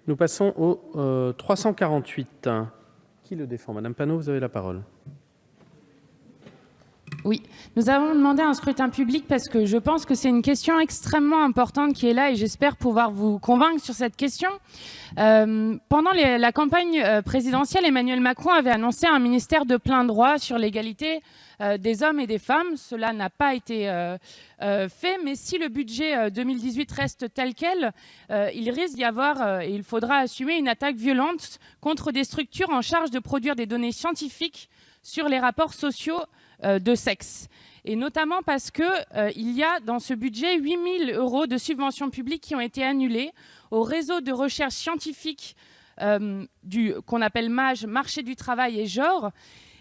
Nous passons au 348. Qui le défend? Madame Panot, vous avez la parole. Oui, nous avons demandé un scrutin public parce que je pense que c'est une question extrêmement importante qui est là et j'espère pouvoir vous convaincre sur cette question. Pendant la campagne présidentielle, Emmanuel Macron avait annoncé un ministère de plein droit sur l'égalité des hommes et des femmes. Cela n'a pas été fait, mais si le budget 2018 reste tel quel, il risque d'y avoir, et il faudra assumer une attaque violente contre des structures en charge de produire des données scientifiques sur les rapports sociaux de sexe. Et notamment parce qu'il y a dans ce budget 8 000 € de subventions publiques qui ont été annulées au réseau de recherche scientifique qu'on appelle MAGE, Marché du Travail et Genre.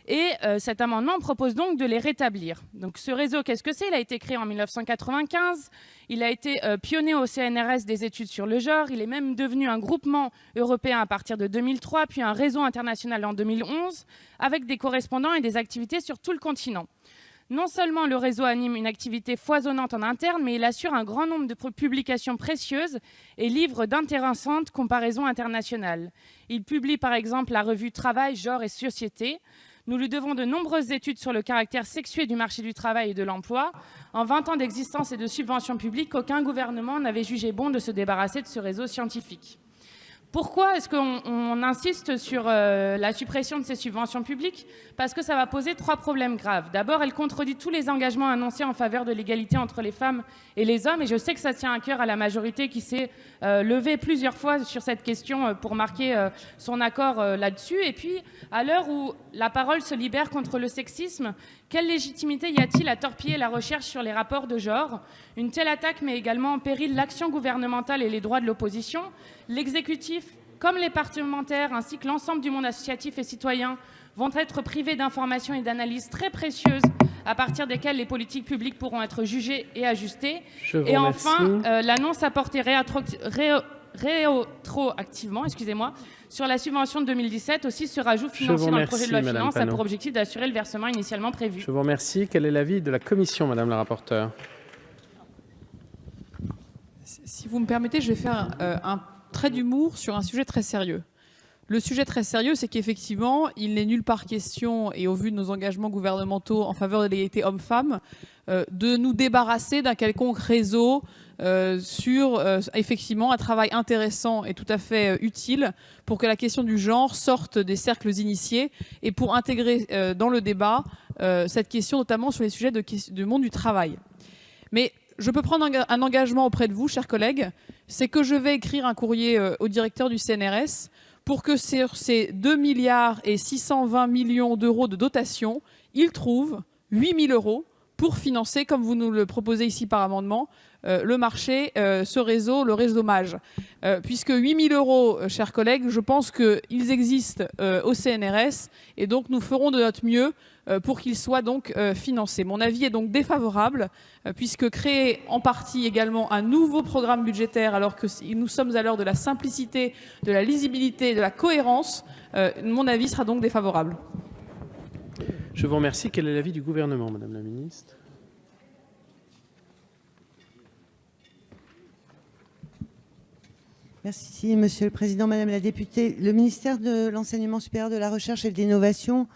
Et cet amendement propose donc de les rétablir. Donc ce réseau, qu'est-ce que c'est? Il a été créé en 1995, il a été pionnier au CNRS des études sur le genre, il est même devenu un groupement européen à partir de 2003, puis un réseau international en 2011, avec des correspondants et des activités sur tout le continent. Non seulement le réseau anime une activité foisonnante en interne, mais il assure un grand nombre de publications précieuses et livre d'intéressantes comparaisons internationales. Il publie par exemple la revue Travail, Genre et Société. Nous lui devons de nombreuses études sur le caractère sexué du marché du travail et de l'emploi. En 20 ans d'existence et de subventions publiques, aucun gouvernement n'avait jugé bon de se débarrasser de ce réseau scientifique. Pourquoi est-ce qu'on insiste sur la suppression de ces subventions publiques? Parce que ça va poser 3 problèmes graves. D'abord, elle contredit tous les engagements annoncés en faveur de l'égalité entre les femmes et les hommes. Et je sais que ça tient à cœur à la majorité qui s'est levée plusieurs fois sur cette question pour marquer son accord là-dessus. Et puis, à l'heure où la parole se libère contre le sexisme, quelle légitimité y a-t-il à torpiller la recherche sur les rapports de genre? Une telle attaque met également en péril l'action gouvernementale et les droits de l'opposition. L'exécutif, comme les parlementaires, ainsi que l'ensemble du monde associatif et citoyen, vont être privés d'informations et d'analyses très précieuses à partir desquelles les politiques publiques pourront être jugées et ajustées. Et enfin, l'annonce apportée rétroactivement, sur la subvention de 2017 aussi ce rajout financier dans le projet de loi de finances a pour objectif d'assurer le versement initialement prévu. Je vous remercie. Quel est l'avis de la Commission, Madame la rapporteure? Si vous me permettez, je vais faire un trait d'humour sur un sujet très sérieux. Le sujet très sérieux, c'est qu'effectivement, il n'est nulle part question, et au vu de nos engagements gouvernementaux en faveur de l'égalité homme-femme, de nous débarrasser d'un quelconque réseau sur effectivement un travail intéressant et tout à fait utile pour que la question du genre sorte des cercles initiés et pour intégrer dans le débat cette question notamment sur les sujets du monde du travail. Mais je peux prendre un engagement auprès de vous, chers collègues, c'est que je vais écrire un courrier au directeur du CNRS pour que sur ces 2 milliards et 620 millions d'euros de dotation, il trouve 8 000 € pour financer, comme vous nous le proposez ici par amendement, le marché, ce réseau, le réseau MAGE. Puisque 8 000 €, chers collègues, je pense qu'ils existent au CNRS et donc nous ferons de notre mieux pour qu'ils soient donc financés. Mon avis est donc défavorable puisque créer en partie également un nouveau programme budgétaire alors que nous sommes à l'heure de la simplicité, de la lisibilité, de la cohérence, mon avis sera donc défavorable. Je vous remercie. Quel est l'avis du gouvernement, Madame la Ministre? Merci, Monsieur le Président. Madame la députée, le ministère de l'Enseignement supérieur, de la Recherche et de l'Innovation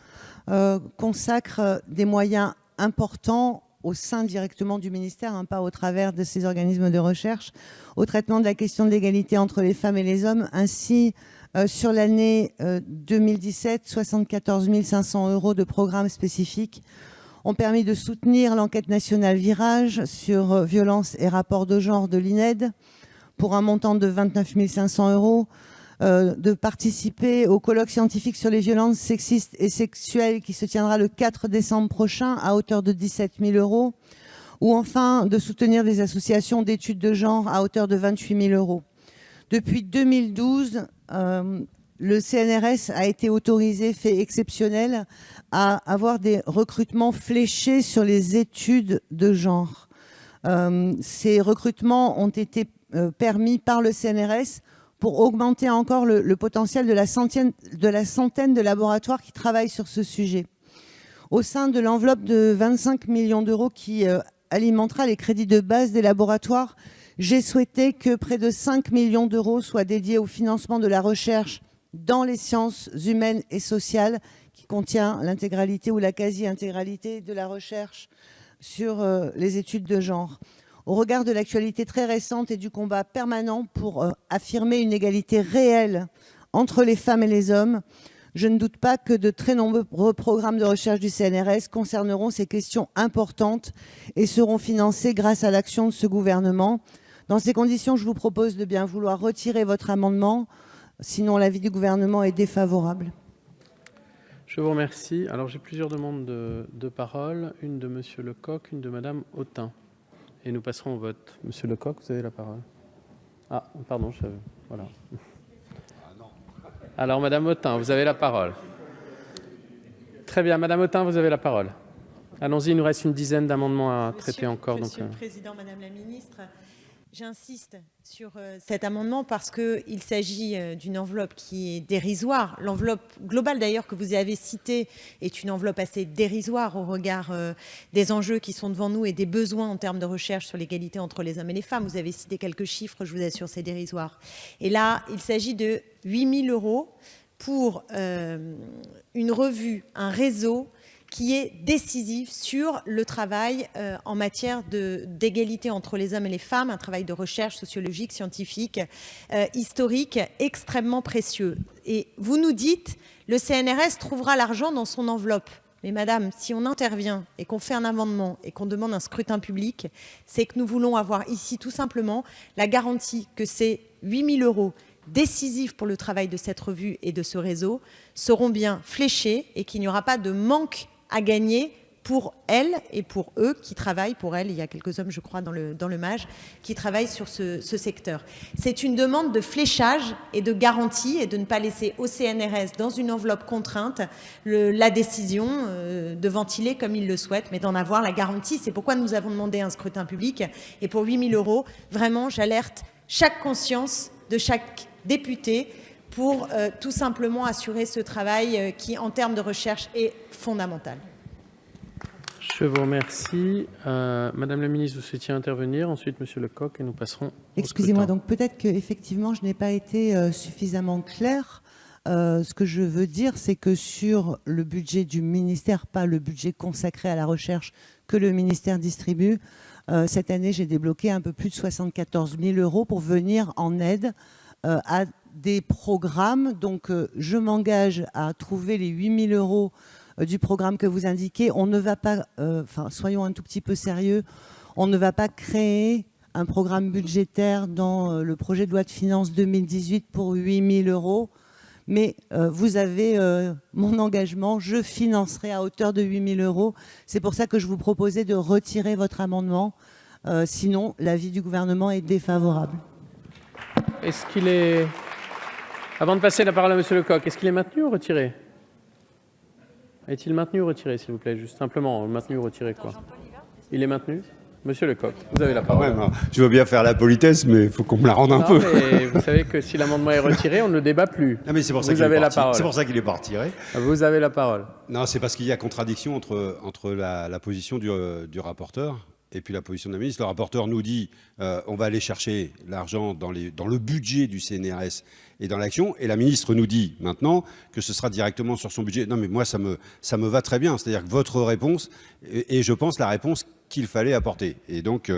consacre des moyens importants au sein directement du ministère, pas au travers de ces organismes de recherche, au traitement de la question de l'égalité entre les femmes et les hommes. Ainsi, sur l'année 2017, 74 500 € de programmes spécifiques ont permis de soutenir l'enquête nationale Virage sur violences et rapports de genre de l'INED, pour un montant de 29 500 €, de participer au colloque scientifique sur les violences sexistes et sexuelles qui se tiendra le 4 décembre prochain à hauteur de 17 000 €, ou enfin de soutenir des associations d'études de genre à hauteur de 28 000 €. Depuis 2012, le CNRS a été autorisé, fait exceptionnel, à avoir des recrutements fléchés sur les études de genre. Ces recrutements ont été permis par le CNRS pour augmenter encore le potentiel de la centaine de laboratoires qui travaillent sur ce sujet. Au sein de l'enveloppe de 25 millions d'euros qui alimentera les crédits de base des laboratoires, J'ai souhaité que près de 5 millions d'euros soient dédiés au financement de la recherche dans les sciences humaines et sociales, qui contient l'intégralité ou la quasi-intégralité de la recherche sur les études de genre. Au regard de l'actualité très récente et du combat permanent pour affirmer une égalité réelle entre les femmes et les hommes, je ne doute pas que de très nombreux programmes de recherche du CNRS concerneront ces questions importantes et seront financés grâce à l'action de ce gouvernement. Dans ces conditions, je vous propose de bien vouloir retirer votre amendement, sinon l'avis du gouvernement est défavorable. Je vous remercie. Alors j'ai plusieurs demandes de parole, une de Monsieur Lecoq, une de Madame Autain. Et nous passerons au vote. Monsieur Lecoq, vous avez la parole. Ah, pardon, voilà. Alors Madame Autain, vous avez la parole. Très bien, Madame Autain, vous avez la parole. Allons-y, il nous reste une dizaine d'amendements à traiter encore. Monsieur le Président, Madame la Ministre, j'insiste sur cet amendement parce qu'il s'agit d'une enveloppe qui est dérisoire. L'enveloppe globale d'ailleurs que vous avez citée est une enveloppe assez dérisoire au regard des enjeux qui sont devant nous et des besoins en termes de recherche sur l'égalité entre les hommes et les femmes. Vous avez cité quelques chiffres, je vous assure, c'est dérisoire. Et là, il s'agit de 8 000 € pour une revue, un réseau qui est décisif sur le travail en matière d'égalité entre les hommes et les femmes, un travail de recherche sociologique, scientifique, historique, extrêmement précieux. Et vous nous dites, le CNRS trouvera l'argent dans son enveloppe. Mais madame, si on intervient et qu'on fait un amendement et qu'on demande un scrutin public, c'est que nous voulons avoir ici tout simplement la garantie que ces 8 000 € décisifs pour le travail de cette revue et de ce réseau seront bien fléchés et qu'il n'y aura pas de manque à gagner pour elles et pour eux qui travaillent, pour elles, il y a quelques hommes je crois dans le MAGE, qui travaillent sur ce secteur. C'est une demande de fléchage et de garantie et de ne pas laisser au CNRS dans une enveloppe contrainte la décision de ventiler comme il le souhaite, mais d'en avoir la garantie. C'est pourquoi nous avons demandé un scrutin public et pour 8 000 €, vraiment j'alerte chaque conscience de chaque député pour tout simplement assurer ce travail qui, en termes de recherche, est fondamental. Je vous remercie. Madame la ministre, vous souhaitiez intervenir. Ensuite, Monsieur Lecoq, et nous passerons au Excusez-moi, scrutin. donc peut-être qu'effectivement, je n'ai pas été suffisamment claire. Ce que je veux dire, c'est que sur le budget du ministère, pas le budget consacré à la recherche que le ministère distribue, cette année, j'ai débloqué un peu plus de 74 000 € pour venir en aide à des programmes. Donc, je m'engage à trouver les 8 000 € du programme que vous indiquez. On ne va pas, soyons un tout petit peu sérieux, on ne va pas créer un programme budgétaire dans le projet de loi de finances 2018 pour 8 000 €. Mais vous avez mon engagement, je financerai à hauteur de 8 000 €. C'est pour ça que je vous proposais de retirer votre amendement. Sinon, l'avis du gouvernement est défavorable. Est-ce qu'il est... Avant de passer la parole à Monsieur Lecoq, est-ce qu'il est maintenu ou retiré? Est-il maintenu ou retiré, s'il vous plaît? Juste simplement, maintenu ou retiré, quoi? Il est maintenu? Monsieur Lecoq, vous avez la parole. Ouais, je veux bien faire la politesse, mais il faut qu'on me la rende un peu. Mais vous savez que si l'amendement est retiré, on ne débat plus. Non, mais c'est pour ça vous avez la parti. parole. C'est pour ça qu'il est pas retiré. Vous avez la parole. Non, c'est parce qu'il y a contradiction entre la position du rapporteur et puis la position de la ministre. Le rapporteur nous dit on va aller chercher l'argent dans le budget du CNRS et dans l'action, et la ministre nous dit maintenant que ce sera directement sur son budget. Non, mais moi, ça me va très bien. C'est-à-dire que votre réponse est, je pense, la réponse qu'il fallait apporter. Et donc,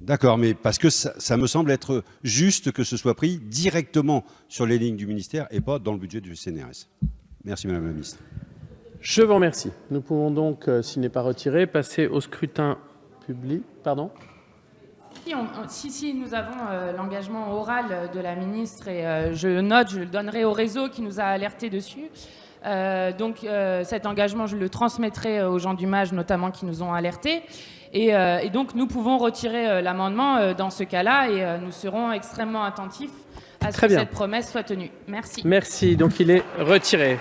d'accord, mais parce que ça me semble être juste que ce soit pris directement sur les lignes du ministère et pas dans le budget du CNRS. Merci, Madame la Ministre. Je vous remercie. Nous pouvons donc, s'il n'est pas retiré, passer au scrutin public. Pardon ? Si, nous avons l'engagement oral de la ministre et je note, je le donnerai au réseau qui nous a alertés dessus. Donc cet engagement, je le transmettrai aux gens du MAGE notamment qui nous ont alertés. Et donc nous pouvons retirer l'amendement dans ce cas-là et nous serons extrêmement attentifs à ce que cette promesse soit tenue. Merci. Merci. Donc il est retiré.